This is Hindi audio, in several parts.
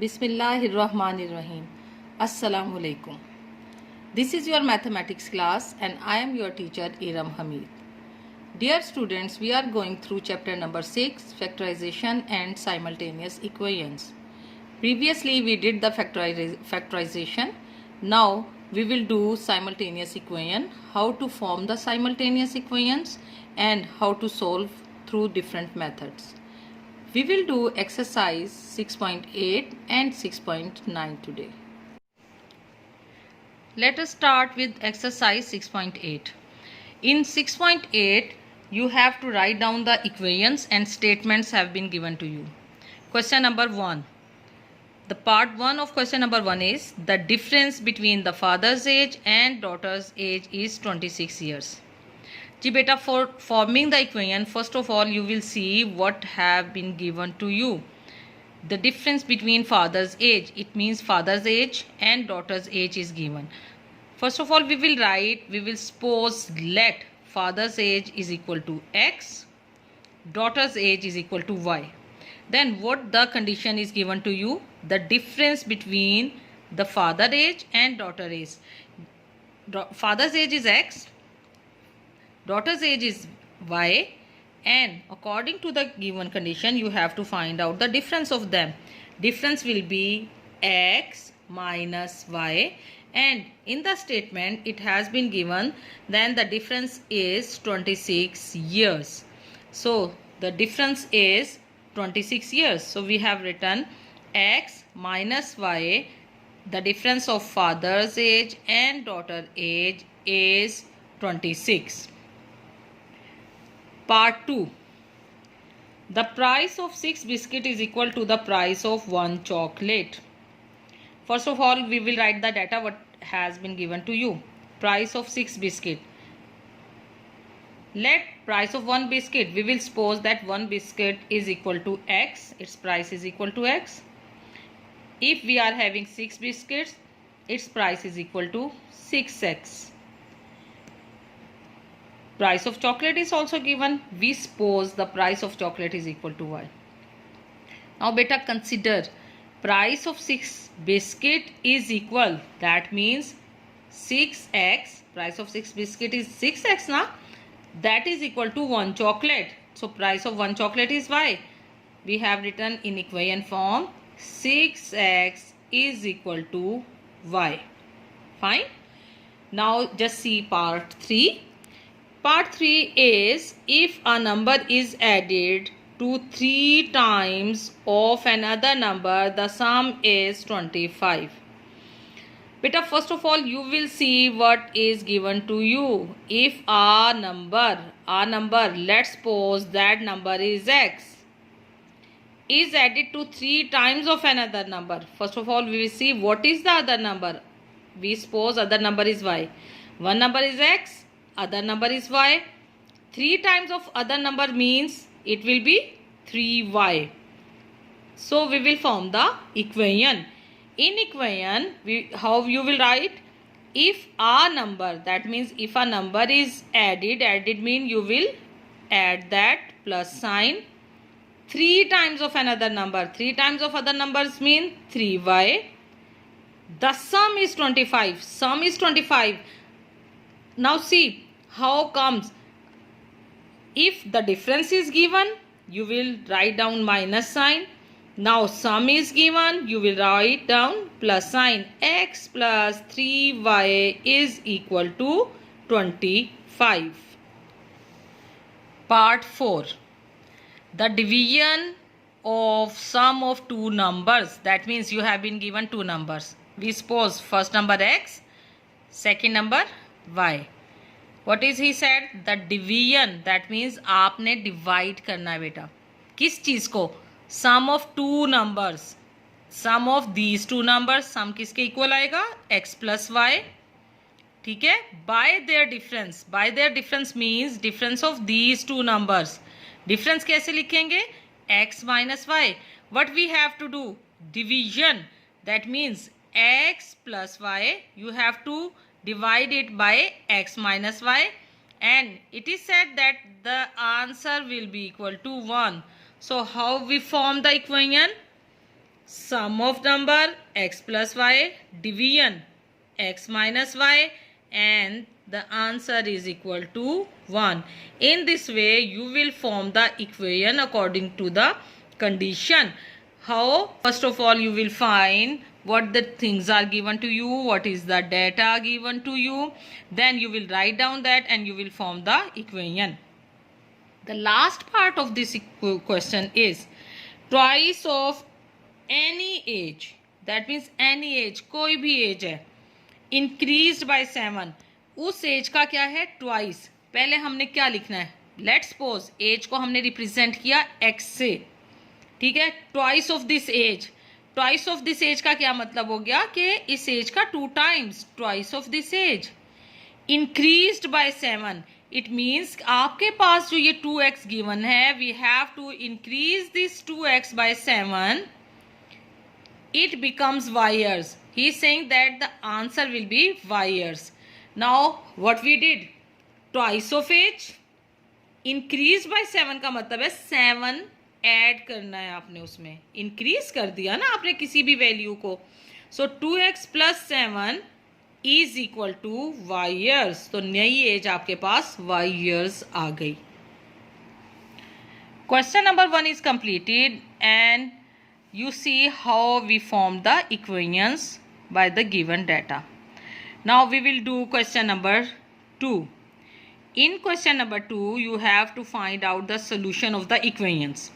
Bismillahirrahmanirrahim. Assalamu alaikum. This is your mathematics class and I am your teacher Iram Hamid. Dear students, we are going through chapter number 6, factorization and simultaneous equations. Previously we did the factorization. Now we will do simultaneous equation, how to form the simultaneous equations and how to solve through different methods. We will do exercise 6.8 and 6.9 today. Let us start with exercise 6.8. In 6.8, you have to write down the equations and statements have been given to you. Question number 1. The part 1 of question number 1 is the difference between the father's age and daughter's age is 26 years. जी बेटा, for forming the equation, first of all you will see what have been given to you. The difference between father's age, it means father's age and daughter's age is given. First of all we will suppose let father's age is equal to x, daughter's age is equal to y. Then what the condition is given to you? The difference between the father age and daughter age. Father's age is x, daughter's age is y, and according to the given condition you have to find out the difference of them. Difference will be x minus y, and in the statement it has been given then the difference is 26 years. So the difference is 26 years. So we have written x minus y, the difference of father's age and daughter age is 26. Part 2. The price of 6 biscuit is equal to the price of 1 chocolate. First of all we will write the data what has been given to you. Price of 6 biscuit. Let price of 1 biscuit, we will suppose that 1 biscuit is equal to x, its price is equal to x. If we are having 6 biscuits, its price is equal to 6x. Price of chocolate is also given. We suppose the price of chocolate is equal to y. Now beta, consider price of 6 biscuit is equal, that means 6x, price of 6 biscuit is 6x na, that is equal to 1 chocolate. So price of 1 chocolate is y. We have written in equation form 6x is equal to y. Fine. Now just see part 3. Part 3 is if a number is added to 3 times of another number, the sum is 25. Beta, first of all you will see what is given to you. If a number, let's suppose that number is x, is added to 3 times of another number. First of all we will see what is the other number. We suppose other number is y. One number is x, other number is y. 3 times of other number means it will be 3y. So we will form the equation. In equation, how you will write? If a number, that means if a number is added mean you will add that plus sign 3 times of another number. 3 times of other numbers mean 3y. The sum is 25. Sum is 25. Now see how comes. If the difference is given, you will write down minus sign. Now sum is given, you will write down plus sign. X plus 3y is equal to 25. Part 4. The division of sum of two numbers. That means you have been given two numbers. We suppose first number x, second number y. What is he said? The division, that means आपने divide करना है बेटा. किस चीज़ को? Sum of two numbers. Sum of these two numbers. Sum किसके equal आएगा? x plus y. ठीक है? By their difference. By their difference means difference of these two numbers. Difference कैसे लिखेंगे? x minus y. What we have to do? Division. That means x plus y. You have to divide it by x minus y, and it is said that the answer will be equal to 1. So how we form the equation? sum of number x plus y, division x minus y, and the answer is equal to 1. In this way, you will form the equation according to the condition. How? First of all, you will find what the things are given to you, what is the data given to you. Then you will write down that and you will form the equation. The last part of this question is twice of any age. That means any age, कोई भी age है, increased by 7. उस एज का क्या है? ट्वाइस. पहले हमने क्या लिखना है? लेट्स सपोज एज को हमने रिप्रेजेंट किया एक्स से, ठीक है. Twice of this age. Twice of this age का क्या मतलब हो गया कि इस एज का 2 times. Twice of this age increased by 7. It means आपके पास जो ये 2x गिवन है, we have to increase this 2x by 7. It becomes y years. He is saying that the answer will be y years. Now what we did? Twice of age increased by 7 का मतलब है 7 ऐड करना है आपने, उसमें इंक्रीज कर दिया ना आपने किसी भी वैल्यू को. So 2x plus 7 is equal to y years. तो नई एज आपके पास y years आ गई. Question number 1 is completed and you see how we form the equations by the given data. Now we will do question number 2. In question number 2, you have to find out the solution of the equations.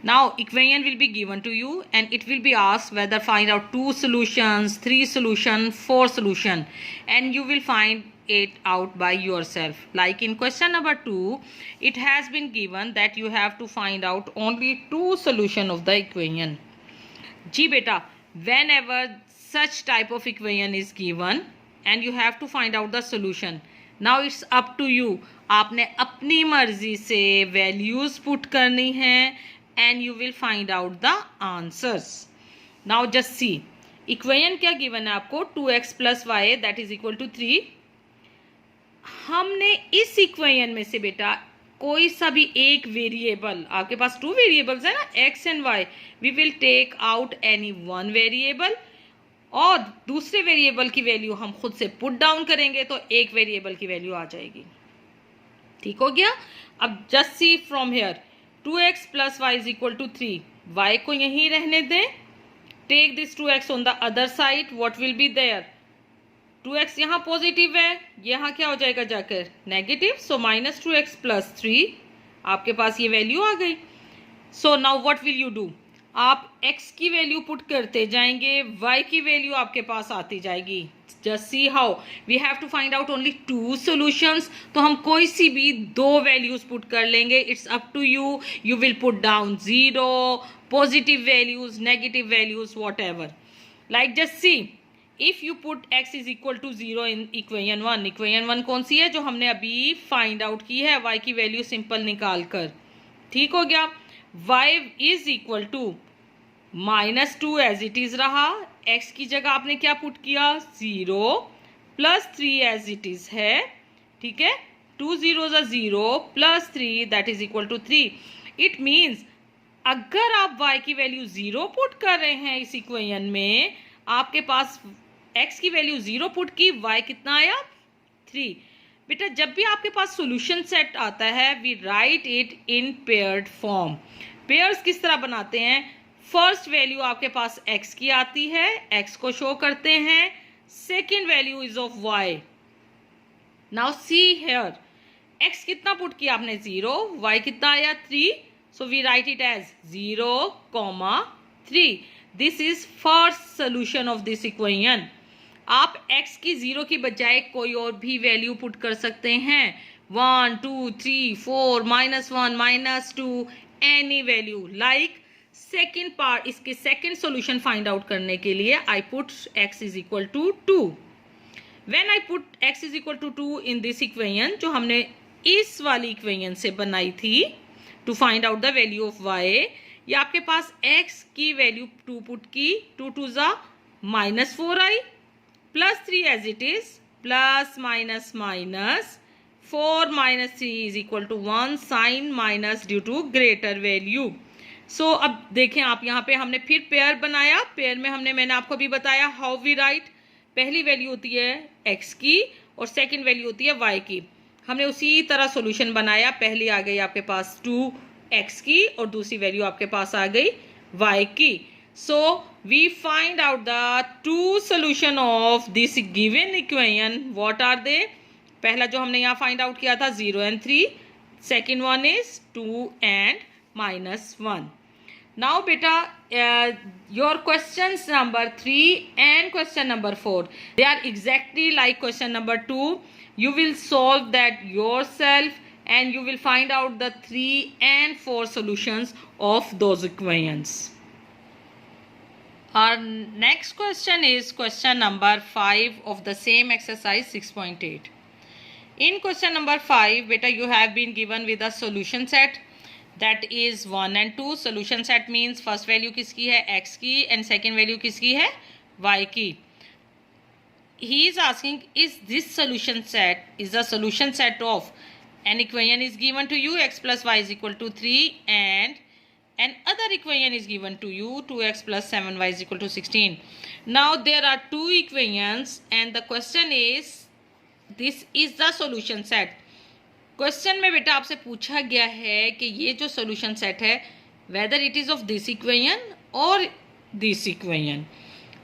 Now equation will be given to you and it will be asked whether find out 2 solutions, 3 solution, 4 solution, and you will find it out by yourself. Like in question number 2, it has been given that you have to find out only 2 solution of the equation. जी बेटा, whenever such type of equation is given and you have to find out the solution, now it's up to you. आपने अपनी मर्जी से values put करनी है and you will find out the answers. Now just see, equation क्या given है आपको? 2x plus y that is equal to 3. हमने इस equation में से बेटा कोई सा भी एक वेरिएबल, आपके पास 2 वेरिएबल्स है ना, x and y, we will take out any 1 variable और दूसरे वेरिएबल की वैल्यू हम खुद से पुट डाउन करेंगे तो एक वेरिएबल की वैल्यू आ जाएगी. ठीक हो गया. अब just see from here 2x plus y is equal to 3. y को यहीं रहने दें. Take this 2x on the other side. What will be there? 2x यहाँ पॉजिटिव है, यहाँ क्या हो जाएगा जाकर? Negative. So minus 2x plus 3. आपके पास ये वैल्यू आ गई. So now what will you do? आप x की वैल्यू पुट करते जाएंगे, y की वैल्यू आपके पास आती जाएगी. Just see how we have to find out only 2 solutions. तो हम कोई सी भी 2 वैल्यूज पुट कर लेंगे. It's up to you. You will put down 0, positive values, negative values, whatever. Like just see, if you put x is equal to 0 in equation 1. Equation 1 कौन सी है? जो हमने अभी फाइंड आउट की है, y की वैल्यू सिंपल निकाल कर. ठीक हो गया. y is equal to -2 as it is रहा. x की जगह आपने क्या पुट किया? 0 प्लस 3 एज इट इज है. ठीक है. 2 0 0 plus 3 that is equal to 3. It means अगर आप y की वैल्यू 0 पुट कर रहे हैं इस इक्वेशन में, आपके पास x की वैल्यू 0 पुट की, y कितना आया? 3. बेटा जब भी आपके पास सॉल्यूशन सेट आता है, we write it in paired form. Pairs किस तरह बनाते हैं? फर्स्ट वैल्यू आपके पास x की आती है, x को शो करते हैं. Second value is of y. Now see here, x कितना पुट किया आपने? 0. y कितना आया? 3. So we write it as 0, 3. This is first solution of this equation. आप x की 0 की बजाय कोई और भी वैल्यू पुट कर सकते हैं. 1 2 3 4 -1 -2 any value. Like second part, इसके सेकेंड सोल्यूशन फाइंड आउट करने के लिए I put x is equal to 2. When I put x is equal to 2 in this equation, जो हमने इस वाली इक्वेशन से बनाई थी to find out the value of y, ये आपके पास x की वैल्यू 2 पुट की. 2 2 जा -4 आई, plus 3 as it is, plus minus minus 4 - 3 is equal to 1. Sign minus due to greater value. So अब देखें आप, यहाँ पे हमने फिर पेयर बनाया। पेयर में मैंने आपको भी बताया हाउ वी राइट। पहली वैल्यू होती है x की और सेकंड वैल्यू होती है y की। हमने उसी तरह सॉल्यूशन बनाया। पहली आ गई आपके पास 2x की और दूसरी वैल्यू आपके पास आ गई y की। So we find out the two solution of this given equation. What are they? पहला जो हमने यहाँ फाइंड आउट किया था 0 and 3, second one is 2 and -1. Now beta, your questions number 3 and question number 4, they are exactly like question number 2. You will solve that yourself and you will find out the 3 and 4 solutions of those equations. Our next question is question number 5 of the same exercise 6.8. In question number 5, beta, you have been given with a solution set that is 1 and 2. Solution set means first value किसकी है? x की, and second value किसकी है? y की. He is asking, is this solution set is the solution set of an equation is given to you x plus y is equal to 3 and another equation is given to you 2x plus 7y is equal to 16. Now there are two equations and the question is, this is the solution set. Question में बेटा आपसे पूछा गया है कि ये जो सॉल्यूशन सेट है whether it is of this equation और this equation.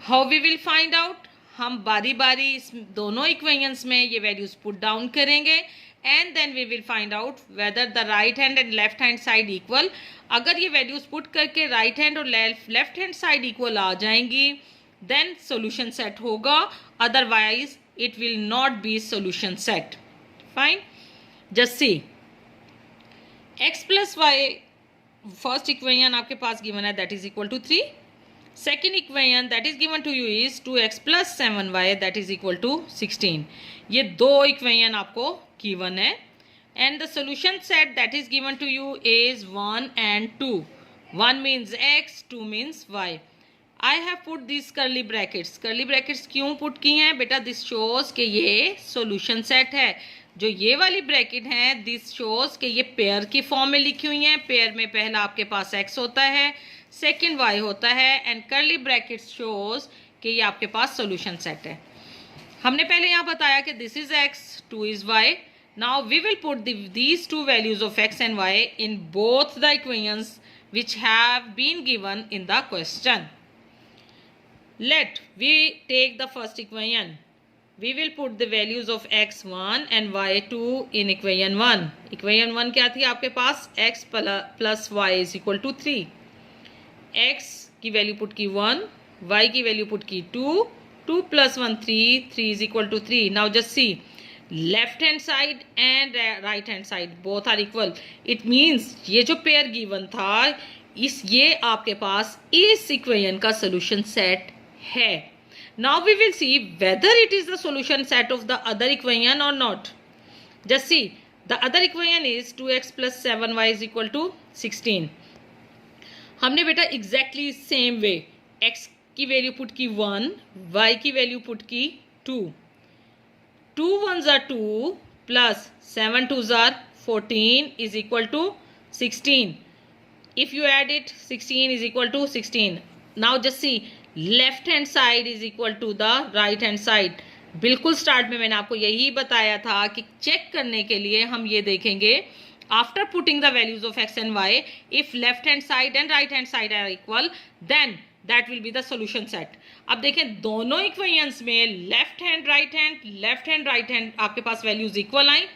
How we will find out? हम बारी बारी इस दोनों इक्वेशंस में ये वैल्यूज पुट डाउन करेंगे and then we will find out whether the right hand and left hand side equal. अगर ये वैल्यूज पुट करके राइट हैंड और लेफ्ट हैंड साइड इक्वल आ जाएंगी देन सॉल्यूशन सेट होगा, otherwise it will not be solution set. Fine. Just see, x plus y, first equation आपके पास given है that is equal to 3. Second equation that is given to you is 2x plus 7y that is equal to 16. ये दो equation आपको given है and the solution set that is given to you is 1 and 2. 1 means x, 2 means y. I have put these curly brackets. Curly brackets क्यों put की हैं बेटा? This shows कि ये solution set है. जो ये वाली ब्रैकेट है दिस शोज कि ये पेयर की फॉर्म में लिखी हुई है. पेयर में पहला आपके पास x होता है, सेकंड y होता है एंड कर्ली ब्रैकेट शोज कि ये आपके पास सॉल्यूशन सेट है. हमने पहले यहाँ बताया कि this is x, 2 is y. Now we will put these two values of x and y in both the equations which have been given in the question. Let we take the first equation. We will put the values of x1 and y2 in equation 1. Equation 1 क्या थी आपके पास? x plus y is equal to 3. x की वैल्यू पुट की 1, y की वैल्यू पुट की 2, 2 plus 1 3, 3 is equal to 3. Now just see, left hand side and right hand side both are equal. It means ये जो पेयर गिवन था ये आपके पास इस इक्वेशन का सोल्यूशन सेट है. Now we will see whether it is the solution set of the other equation or not. Just see, the other equation is 2x plus 7y is equal to 16. हमने बेटा exactly same way x की वैल्यू पुट की 1, y की वैल्यू पुट की 2. 2 1s are 2 plus 7 2s are 14 is equal to 16. If you add it, 16 is equal to 16. Now just see, left hand side is equal to the right hand side. बिल्कुल स्टार्ट में मैंने आपको यही बताया था कि चेक करने के लिए हम ये देखेंगे after putting the values of x and y, if left hand side and right hand side are equal then that will be the solution set. अब देखें दोनों इक्वेशंस में लेफ्ट हैंड राइट हैंड आपके पास वैल्यूज इक्वल आई.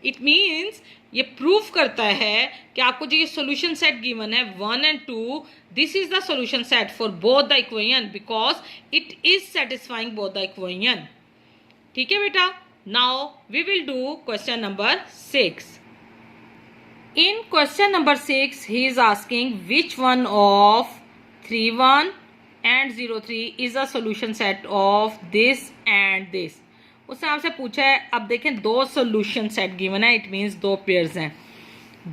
इट मीन्स ये प्रूफ करता है कि आपको जो ये सोल्यूशन सेट गिवन है 1 and 2, this is the solution set for both the equation because it is satisfying both the equation. ठीक है बेटा. Now we will do question number 6. In question number 6 he is asking which one of 3 1 and 0 3 is a solution set of this and this. उसने आपसे पूछा है. अब देखें दो सोल्यूशन सेट गिवन है, इट मीन्स दो पेयर्स हैं.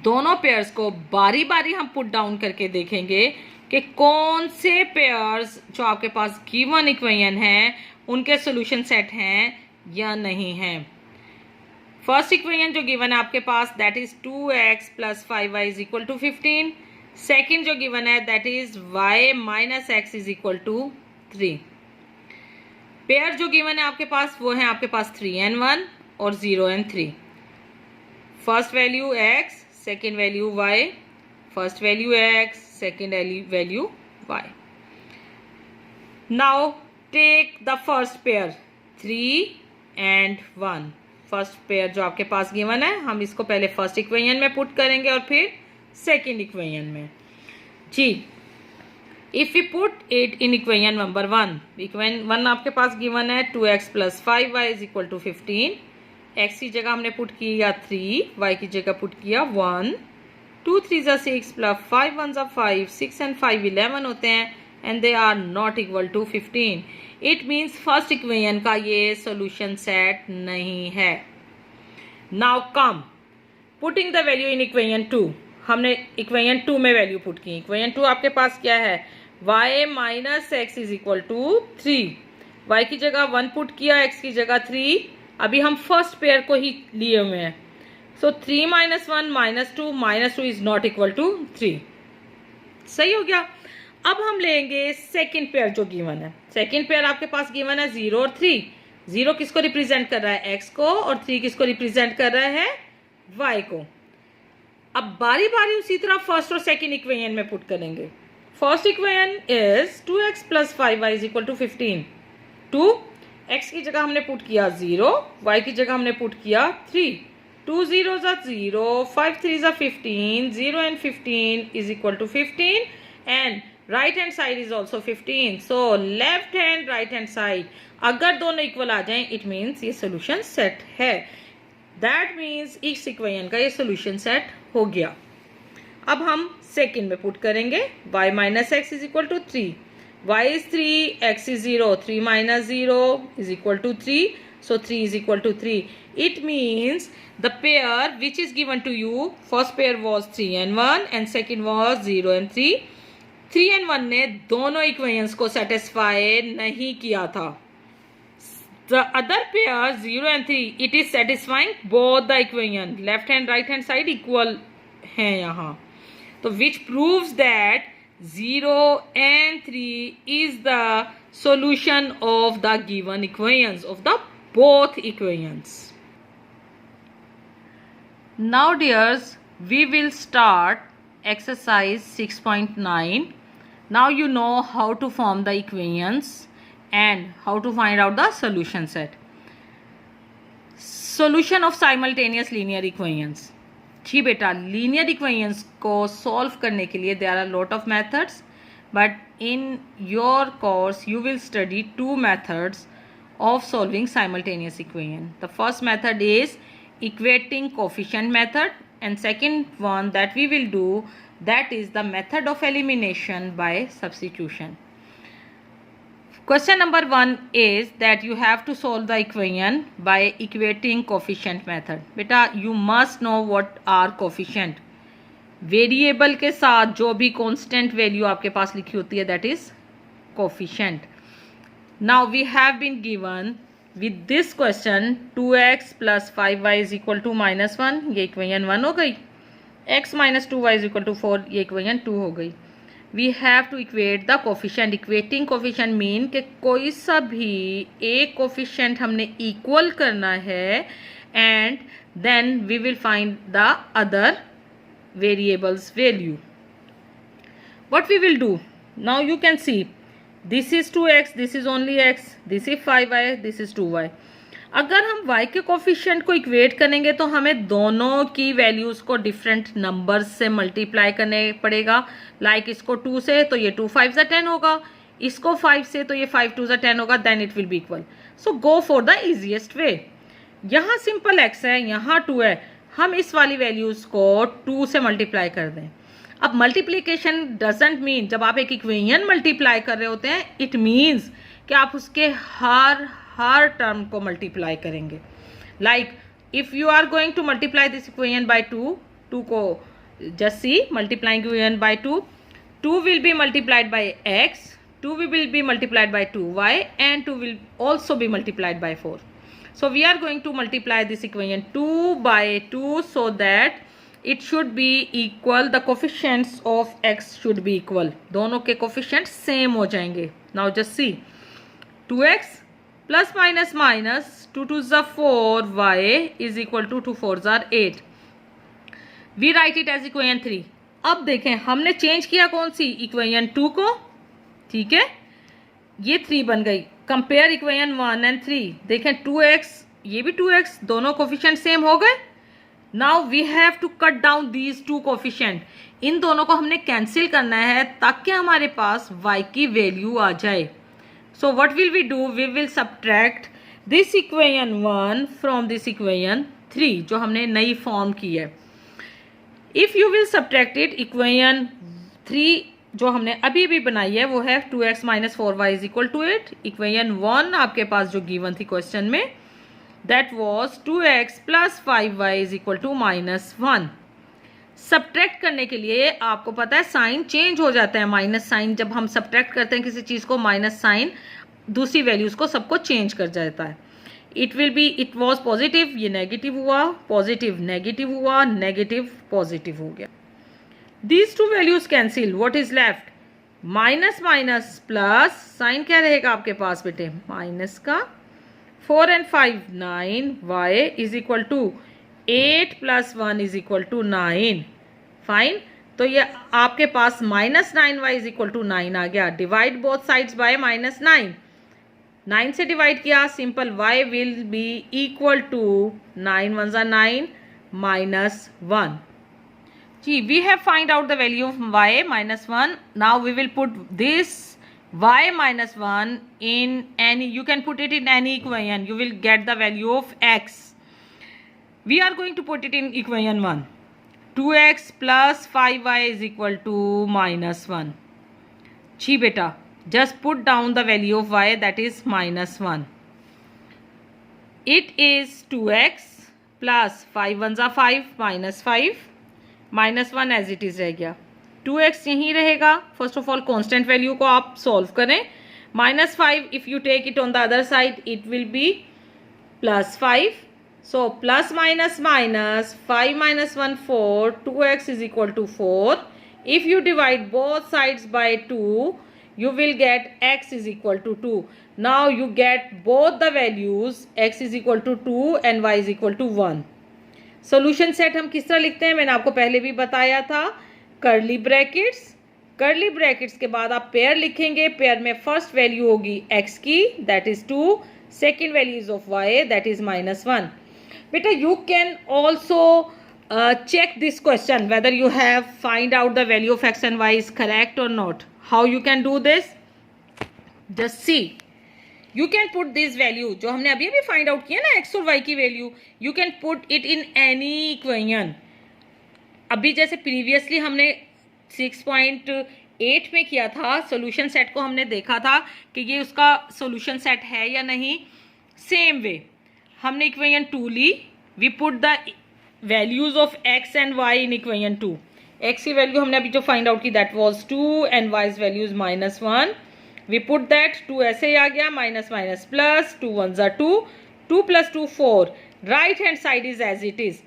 दोनों पेयर्स को बारी बारी हम पुट डाउन करके देखेंगे कि कौन से पेयर्स जो आपके पास गिवन इक्वेशन है उनके सोल्यूशन सेट हैं या नहीं हैं. फर्स्ट इक्वेशन जो गिवन है आपके पास that is 2x plus 5y is equal to 15. Second जो गिवन है that is y minus x is equal to 3. Pair जो गिवन है आपके पास वो है आपके पास 3n1 और 0n3. First value x, second value y, first value x, second value y. Now take the first pair 3 and 1. First pair जो आपके पास गिवन है हम इसको पहले फर्स्ट इक्वेशन में पुट करेंगे और फिर सेकेंड इक्वेशन में. जी, if we put it in equation number 1, equation 1 आपके पास गिवन है 2x plus 5y is equal to 15. x की जगह हमने पुट किया 3, y की जगह पुट किया 1. 2 3 ज़ा 6 प्लस 5 1 ज़ा 5, 6 and 5 11 होते हैं and they are not equal to 15. It means first equation का ये सोल्यूशन सेट नहीं है. Now come putting the value in equation 2. हमने इक्वेशन 2 में वैल्यू पुट की. इक्वेशन 2 आपके पास क्या है, y minus x is equal to 3. y की जगह 1 पुट किया, x की जगह 3. अभी हम फर्स्ट पेयर को ही लिए हुए हैं. So 3 minus 1 minus two is not equal to 3. सही हो गया. अब हम लेंगे सेकेंड पेयर जो गिवन है. सेकेंड पेयर आपके पास गिवन है 0 और 3. 0 किसको रिप्रेजेंट कर रहा है, x को, और 3 किसको रिप्रेजेंट कर रहा है, y को. अब बारी बारी उसी तरह फर्स्ट और सेकेंड इक्वेशन में पुट करेंगे. First equation is 2x plus 5y is equal to 15. 2 x की जगह हमने पुट किया 0, y की जगह हमने पुट किया 3. 2 0 ज़ा 0, 5 3 ज़ा 15, 0 and 15 is equal to 15 and right hand side is also 15. So left hand right hand side अगर दोनों इक्वल आ जाएं इट मीन्स ये सोल्यूशन सेट है. दैट मीन्स इस इक्वेशन का ये सोल्यूशन सेट हो गया. अब हम सेकेंड में पुट करेंगे. y minus x is equal to 3. y is 3, x is 0. 3 minus 0 is equal to 3. So 3 is equal to 3. It means the pair which is given to you, first pair was 3 and 1 and second was 0 and 3. 3 and 1 ने दोनों इक्वेशंस को सेटिस्फाई नहीं किया था. The other pair 0 and 3 it is satisfying both the equation. Left hand right hand side equal हैं यहाँ. तो which proves that 0 and 3 is the solution of the given equations, of the both equations. Now dears, we will start exercise 6.9. Now you know how to form the equations and how to find out the solution set. Solution of simultaneous linear equations. जी बेटा, लीनियर इक्वेशंस को सॉल्व करने के लिए there are lot of methods, but in your course you will study 2 methods of solving simultaneous equation. The first method is equating coefficient method and second one that we will do, that is the method of elimination by substitution. Question number 1 is that you have to solve the equation by equating coefficient method. बेटा you must know what are coefficient. Variable के साथ जो भी constant value आपके पास लिखी होती है that is coefficient. Now we have been given with this question 2x plus 5y is equal to minus 1. ये इक्वेशन 1 हो गई. x minus 2y is equal to 4. ये इक्वेशन 2 हो गई. We have to equate the coefficient. Equating coefficient mean कि कोई सा भी एक coefficient हमने equal करना है and then we will find the other variables value. What we will do? Now you can see. This is 2x, this is only x, this is 5y, this is 2y. अगर हम y के कोफिशिएंट को इक्वेट करेंगे तो हमें दोनों की वैल्यूज़ को डिफरेंट नंबर्स से मल्टीप्लाई करने पड़ेगा. लाइक इसको 2 से तो ये 2 5 ज़ा 10 होगा, इसको 5 से तो ये 5 2 ज़ा 10 होगा, then it will be equal. So go for the easiest way. यहाँ सिंपल x है, यहाँ 2 है, हम इस वाली वैल्यूज़ को 2 से मल्टीप्लाई कर दें. अब मल्टीप्लीकेशन डजेंट मीन जब आप एक इक्वेशन मल्टीप्लाई कर रहे होते हैं इट मीन्स कि आप उसके हर टर्म को मल्टीप्लाई करेंगे. Like if you are going to multiply this equation by 2 को just see multiplying equation by 2 will be multiplied by x, 2 will be multiplied by 2y and 2 will also be multiplied by 4. So we are going to multiply this equation 2 by 2 so that it should be equal, the coefficients of x should be equal, दोनों के कोफिशिएंट्स सेम हो जाएंगे. Now just see 2x plus minus minus 2 2 ज़ा 4 y इज इक्वल टू 2 4 ज़ा 8. We write it as equation 3. अब देखें हमने चेंज किया कौन सी, इक्वेशन 2 को. ठीक है, ये 3 बन गई. Compare equation 1 and 3. देखें 2x, ये भी 2x, दोनों कोफिशिएंट सेम हो गए. Now we have to cut down these two coefficient. इन दोनों को हमने कैंसिल करना है ताकि हमारे पास y की वैल्यू आ जाए. So what will we do, we will subtract this equation 1 from this equation 3 जो हमने नई फॉर्म की है. If you will subtract it, equation 3 जो हमने अभी भी बनाई है वो है 2x minus 4y is equal to 8. Equation 1 आपके पास जो गिवन थी क्वेश्चन में, that was 2x plus 5y is equal to -1. Subtract करने के लिए आपको पता है साइन चेंज हो जाता है. माइनस साइन जब हम सब्ट्रैक्ट करते हैं किसी चीज़ को, माइनस साइन दूसरी वैल्यूज़ को सबको चेंज कर जाता है. It will be, it was positive, ये नेगेटिव हुआ, पॉजिटिव नेगेटिव हुआ, नेगेटिव पॉजिटिव हो गया. These two values cancel. What is left? Minus minus plus, sign क्या रहेगा आपके पास बेटे, माइनस का. 4 and 5 9, y is equal to 8 plus 1 is equal to 9. Fine, तो ये आपके पास -9y इज इक्वल टू 9 आ गया. Divide both sides bye -9. 9 से डिवाइड किया, simple y will be equal to 9 1 ज़ा 9 -1. जी, we have find out the value of y -1. Now we will put this y -1 in any, you can put it in any equation, you will get the value of x. We are going to put it in equation 1. 2x plus 5y is equal to -1. जी बेटा, just put down the value of y, that is -1. It is 2x plus 5 1 ज़ा 5 -5 -1 एज इट इज़ रह गया. 2x यहीं रहेगा. First of all constant value को आप सॉल्व करें. -5 if you take it on the other side it will be +5. So plus minus minus 5 -1 4, 2x is equal to 4. If you divide both sides by 2 you will get x is equal to 2. Now you get both the values, x is equal to 2 and y is equal to 1. Solution set हम किस तरह लिखते हैं, मैंने आपको पहले भी बताया था. कर्ली ब्रैकेट्स, कर्ली ब्रैकेट्स के बाद आप पेयर लिखेंगे. पेयर में फर्स्ट वैल्यू होगी x की, that is 2. Second value is of y, that is -1. बेटा you can also check this question whether you have find out the value of x and y is correct or not. How you can do this? Just see. You can put this value जो हमने अभी अभी find out किया ना x और y की value, you can put it in any equation. अभी जैसे प्रीवियसली हमने 6.8 में किया था, सोल्यूशन सेट को हमने देखा था कि ये उसका सोल्यूशन सेट है या नहीं. सेम वे हमने इक्वेशन 2 ली, we put the values of x and y in equation 2. x की वैल्यू हमने अभी जो फाइंड आउट की that was 2 and y value is -1. We put that 2 ऐसे ही आ गया, माइनस माइनस प्लस, 2 1 ज़ा 2, 2 + 2 4. Right hand side is as it is.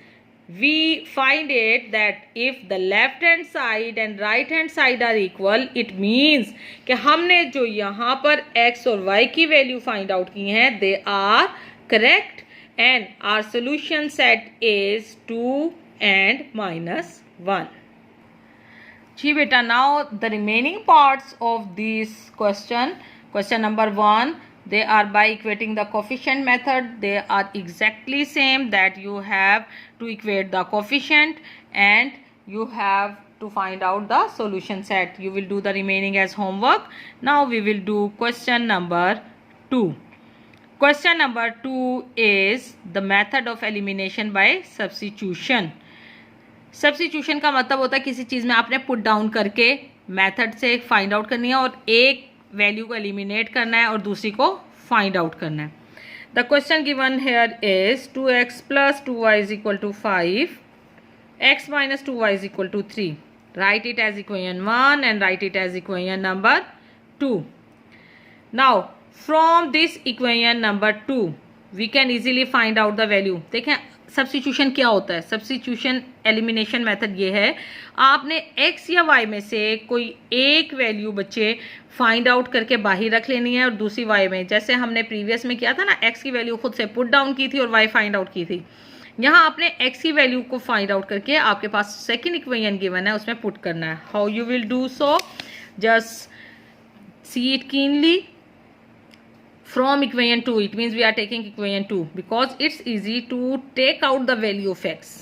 we find it that if the left hand side and right hand side are equal, it means कि हमने जो यहाँ पर x और y की वैल्यू फाइंड आउट की हैं they are correct and our solution set is 2 and -1. जी बेटा, now the remaining parts of this question number 1, they are by equating the coefficient method. They are exactly same that you have to equate the coefficient and you have to find out the solution set. You will do the remaining as homework. Now we will do question number 2. Question number 2 is the method of elimination by substitution. Substitution का मतलब होता है किसी चीज़ में आपने पुट डाउन करके मेथड से फाइंड आउट करनी है और एक वैल्यू को एलिमिनेट करना है और दूसरी को फाइंड आउट करना है. The question given here is 2x + 2y is equal to 5, x - 2y is equal to 3. Write it as equation 1 and write it as equation number 2. Now from this equation number 2 we can easily find out the value. देखें सब्स्टिट्यूशन क्या होता है? सब्स्टिट्यूशन एलिमिनेशन मेथड ये है, आपने x या y में से कोई एक वैल्यू बच्चे फाइंड आउट करके बाहर रख लेनी है और दूसरी y में, जैसे हमने प्रीवियस में किया था ना, x की वैल्यू खुद से पुट डाउन की थी और y फाइंड आउट की थी। यहाँ आपने x की वैल्यू को फाइंड आउट करके आपके पास सेकेंड इक्वेशन गिवन है उसमें पुट करना है। How you will do so? Just see it keenly from equation 2. It means we are taking equation 2 because it's easy to take out the value of x.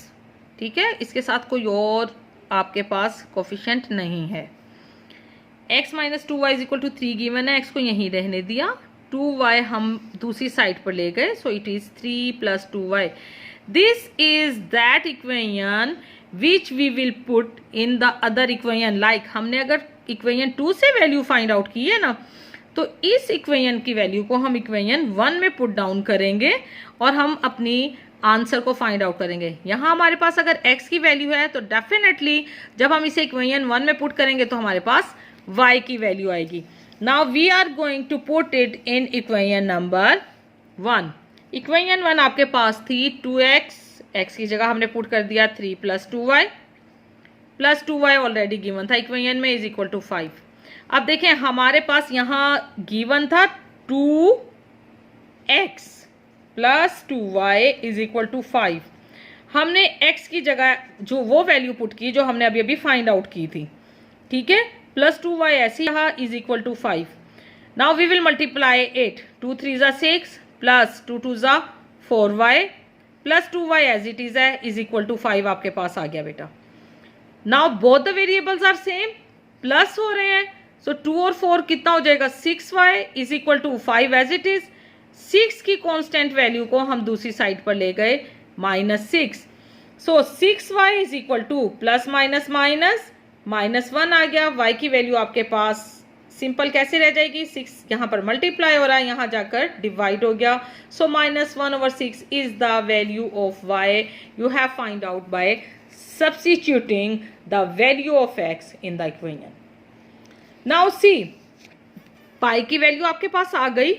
ठीक है, इसके साथ कोई और आपके पास कोफिशिएंट नहीं है। x minus 2y is equal to 3 given है, x को यहीं रहने दिया, 2y हम दूसरी साइड पर ले गए, so it is 3 plus 2y। This is that equation which we will put in the other equation. Like हमने अगर इक्वेशन 2 से वैल्यू फाइंड आउट की है ना, तो इस इक्वेशन की वैल्यू को हम इक्वेशन 1 में पुट डाउन करेंगे और हम अपनी आंसर को फाइंड आउट करेंगे। यहाँ हमारे पास अगर x की वैल्यू है तो डेफिनेटली जब हम इसे इक्वेशन 1 में पुट करेंगे तो हमारे पास y की वैल्यू आएगी। Now we are going to put it in equation number 1। Equation 1 आपके पास थी 2x, x की जगह हमने पुट कर दिया 3 प्लस 2y ऑलरेडी गिवन था इक्वेशन में, इज इक्वल टू 5। अब देखें हमारे पास यहाँ गिवन था 2x plus 2y is equal to 5। हमने x की जगह जो वो वैल्यू पुट की जो हमने अभी अभी फाइंड आउट की थी, ठीक है, प्लस 2y ऐसी यहाँ is equal to 5। Now we will multiply 8, 2 3 ज़ा 6 प्लस 2 2 ज़ा 4y plus 2y as it is है इज इक्वल टू 5 आपके पास आ गया बेटा। Now both the variables are same, plus हो रहे हैं, सो 2 और 4 कितना हो जाएगा, 6y is equal to 5 as it is. 6 की कांस्टेंट वैल्यू को हम दूसरी साइड पर ले गए -6, सो 6y is equal two plus minus minus -1 आ गया। y की वैल्यू आपके पास सिंपल कैसे रह जाएगी, 6 यहाँ पर मल्टीप्लाई हो रहा है, यहाँ जाकर डिवाइड हो गया, so -1/6 is the value of y you have find out by substituting the value of x in the equation. Now see, pi की वैल्यू आपके पास आ गई।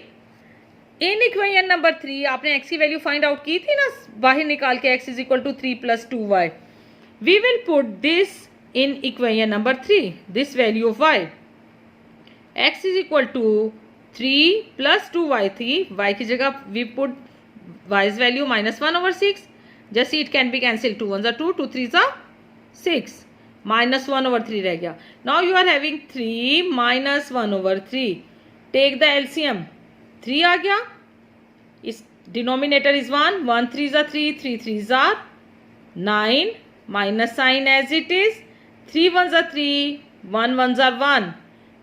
इन इक्वेशन नंबर 3 आपने x की वैल्यू फाइंड आउट की थी ना, बाहर निकाल के x is equal to 3 plus 2y। We will put this in equation number 3, this value of y, x is equal to 3 plus 2y थी, y की जगह वी पुट y's वैल्यू -1/6, जैसे इट कैन बी कैंसिल, 2 1 2, 2 3 6, -1/3 रह गया। Now you are having 3 -1/3, take the LCM, 3 आ गया, इस denominator is 1, 1 3 3, 3 3 9, minus sign as it is, 3 1 3, 1 1 1,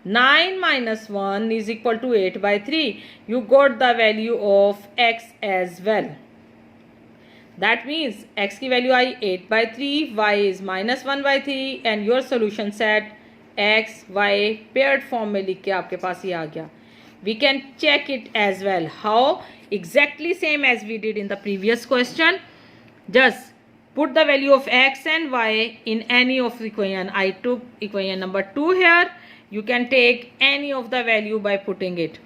9 minus 1 is equal to 8/3. You got the value of x as well. That means x की value I 8/3, y is -1/3 and your solution set x y paired form में लिख के आपके पास ये आ गया। We can check it as well. How? Exactly same as we did in the previous question. Just put the value of x and y in any of the equation. I took equation number 2 here. You can take any of the value by putting it.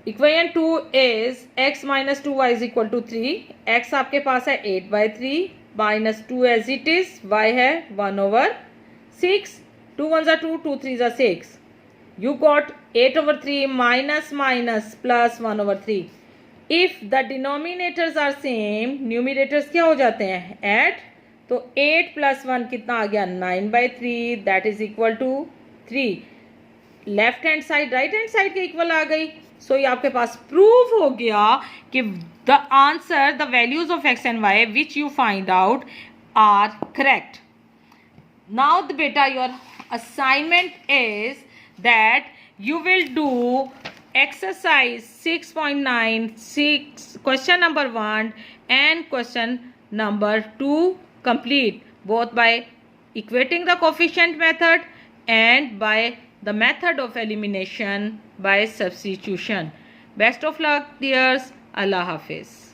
Equation 2 is x minus 2y is equal to 3. x आपके पास है 8/3 minus 2 as it is. y है 1/6. 2 1 2, 2 3 6. You got 8/3 minus minus plus 1/3. If the denominators are same, numerators क्या हो जाते हैं, add, तो 8 plus 1 कितना आ गया, 9/3, that is equal to 3। Left hand side right hand side के इक्वल आ गई, सो ये आपके पास प्रूव हो गया कि the answer, the values of x and y which you find out are correct. Now the बेटा your assignment is that you will do exercise 6.96 question number 1 and question number 2 complete both by equating the coefficient method and by the method of elimination by substitution. Best of luck dears. Allah Hafiz.